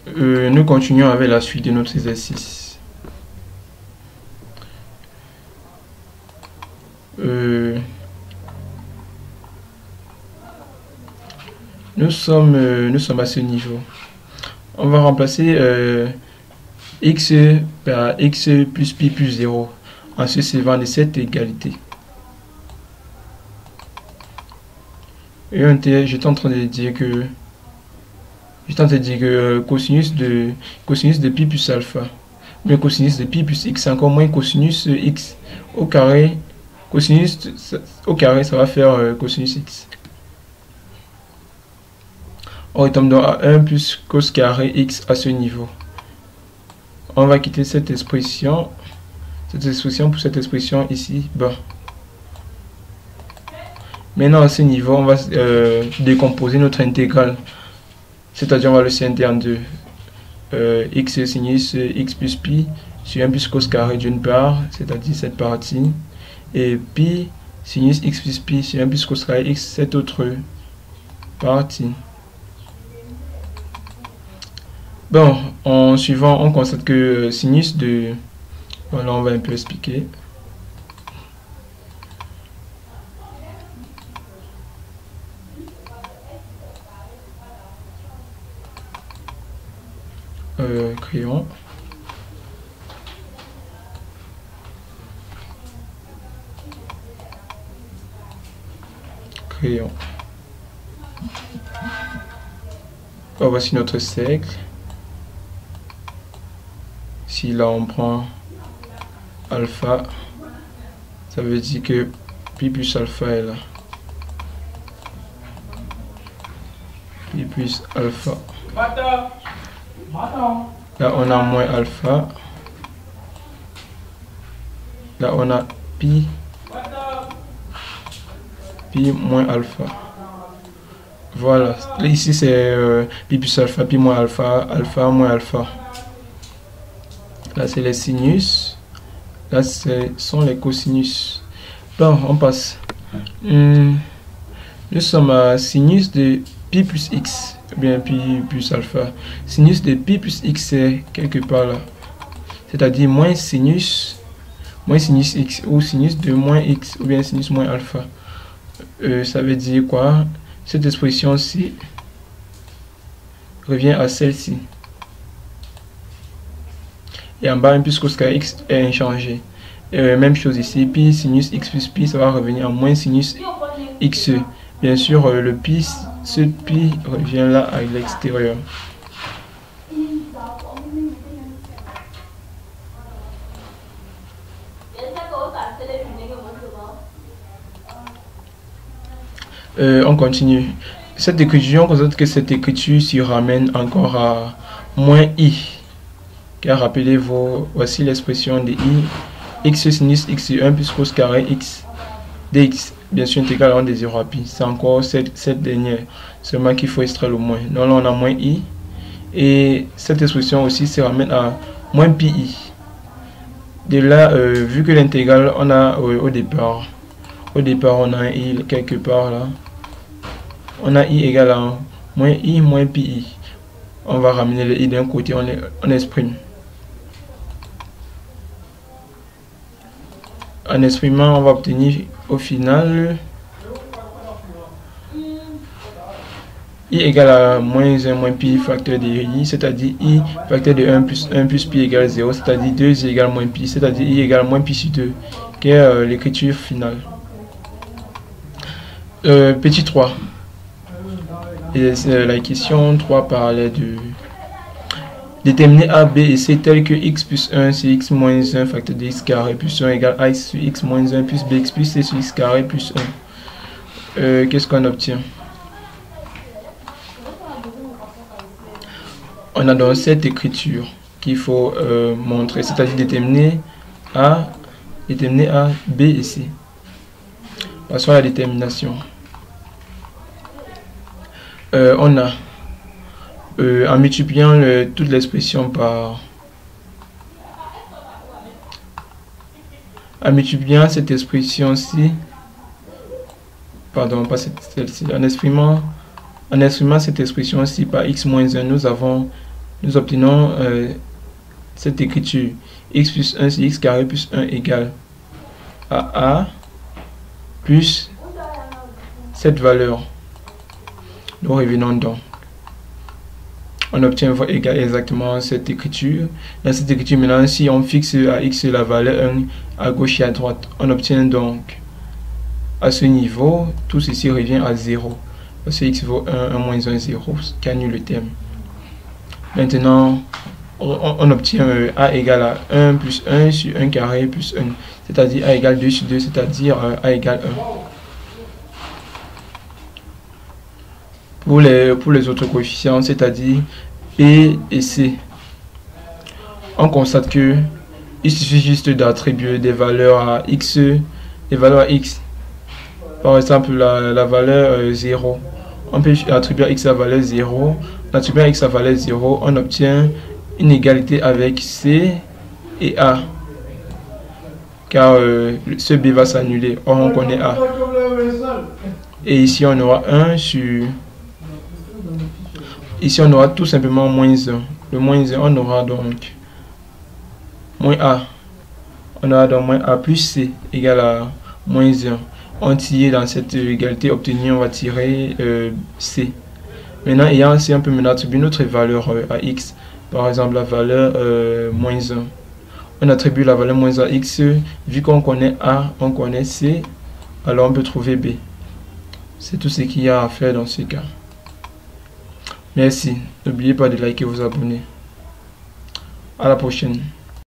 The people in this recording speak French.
Nous continuons avec la suite de notre exercice. Nous sommes à ce niveau. On va remplacer x par x plus pi plus 0 en se servant de cette égalité. Et j'étais en train de dire que cosinus de pi plus alpha, mais cosinus de pi plus x, c'est encore moins cosinus x au carré. Cosinus au carré, ça va faire cosinus x. On retombe donc à 1 plus cos carré x à ce niveau. On va quitter cette expression pour cette expression ici bas. Maintenant à ce niveau, on va décomposer notre intégrale. C'est-à-dire on va le scinder en deux. X sinus x plus pi sur 1 plus cos carré d'une part, c'est-à-dire cette partie. Et pi sinus x plus pi sur 1 plus cos carré x, cette autre partie. Bon, en suivant, on constate que sinus de... Voilà, on va un peu expliquer. Crayon. Crayon. Oh, voici notre cercle. Si là on prend alpha, ça veut dire que pi plus alpha est là. Pi plus alpha. Là on a moins alpha. Là on a pi moins alpha. Voilà. Là, ici c'est pi plus alpha, pi moins alpha, alpha moins alpha. Là c'est les sinus. Là ce sont les cosinus. Bon, on passe. Nous sommes à sinus de pi plus x. Bien pi plus alpha. Sinus de pi plus x c'est quelque part là. C'est-à-dire moins sinus x ou sinus de moins x ou bien sinus moins alpha. Ça veut dire quoi? Cette expression-ci revient à celle-ci. Et en bas, 1 plus cos carré x est inchangé. Même chose ici, pi sinus x plus pi, ça va revenir en moins sinus x. Bien sûr, le pi, ce pi revient là à l'extérieur. On continue. Cette écriture, on constate que cette écriture s'y ramène encore à moins i. Car rappelez-vous, voici l'expression de i. X sinus x sur 1 plus cos carré x dx, bien sûr intégral à 1 de 0 à pi. C'est encore cette dernière, seulement qu'il faut extraire le moins. Donc là on a moins i. Et cette expression aussi se ramène à moins pi i. De là, vu que l'intégrale, on a au départ on a un i quelque part là. On a i égale à moins i moins pi i. On va ramener le i d'un côté, on exprime. En exprimant, on va obtenir au final i égale à moins 1 moins pi facteur de i, c'est-à-dire i facteur de 1 plus pi égale 0, c'est-à-dire 2 égale moins pi, c'est-à-dire i égale moins pi sur 2, qui est l'écriture finale. Petit 3. Et la question 3 parlait de déterminer a, b et c tel que x plus 1 sur x moins 1 facteur de x carré plus 1 égale a sur x moins 1 plus bx plus c sur x carré plus 1. Qu'est-ce qu'on obtient? On a donc cette écriture qu'il faut montrer, c'est-à-dire déterminer a, b et c. Passons à la détermination. On a en multipliant toute l'expression par... En multipliant cette expression-ci... Pardon, pas celle-ci. En exprimant cette expression-ci par x moins 1, nous avons nous obtenons cette écriture. X plus 1, c'est x carré plus 1 égale à A plus cette valeur. Nous revenons donc. On obtient exactement cette écriture. Dans cette écriture, maintenant, si on fixe à x la valeur 1 à gauche et à droite, on obtient donc à ce niveau, tout ceci revient à 0. Parce que x vaut 1, 1 moins 1, 0, ce qui annule le terme. Maintenant, on obtient a égale à 1 plus 1 sur 1 carré plus 1, c'est-à-dire a égale 2 sur 2, c'est-à-dire a égale 1. Pour les autres coefficients, c'est-à-dire P et C, on constate que il suffit juste d'attribuer des valeurs à x, Par exemple, la valeur 0. On peut attribuer à x la valeur 0. En attribuant à x la valeur 0, on obtient une égalité avec C et A. Car ce B va s'annuler. Or, on connaît A. Et ici, on aura 1 sur... Ici, on aura tout simplement moins 1. Le moins 1, on aura donc moins A. On aura donc moins A plus C égale à moins 1. On tire dans cette égalité obtenue, on va tirer C. Maintenant, ayant C, on peut maintenant attribuer notre valeur à X. Par exemple, la valeur moins 1. On attribue la valeur moins 1 à X. Vu qu'on connaît A, on connaît C, alors on peut trouver B. C'est tout ce qu'il y a à faire dans ce cas. Merci. N'oubliez pas de liker et vous abonner. À la prochaine.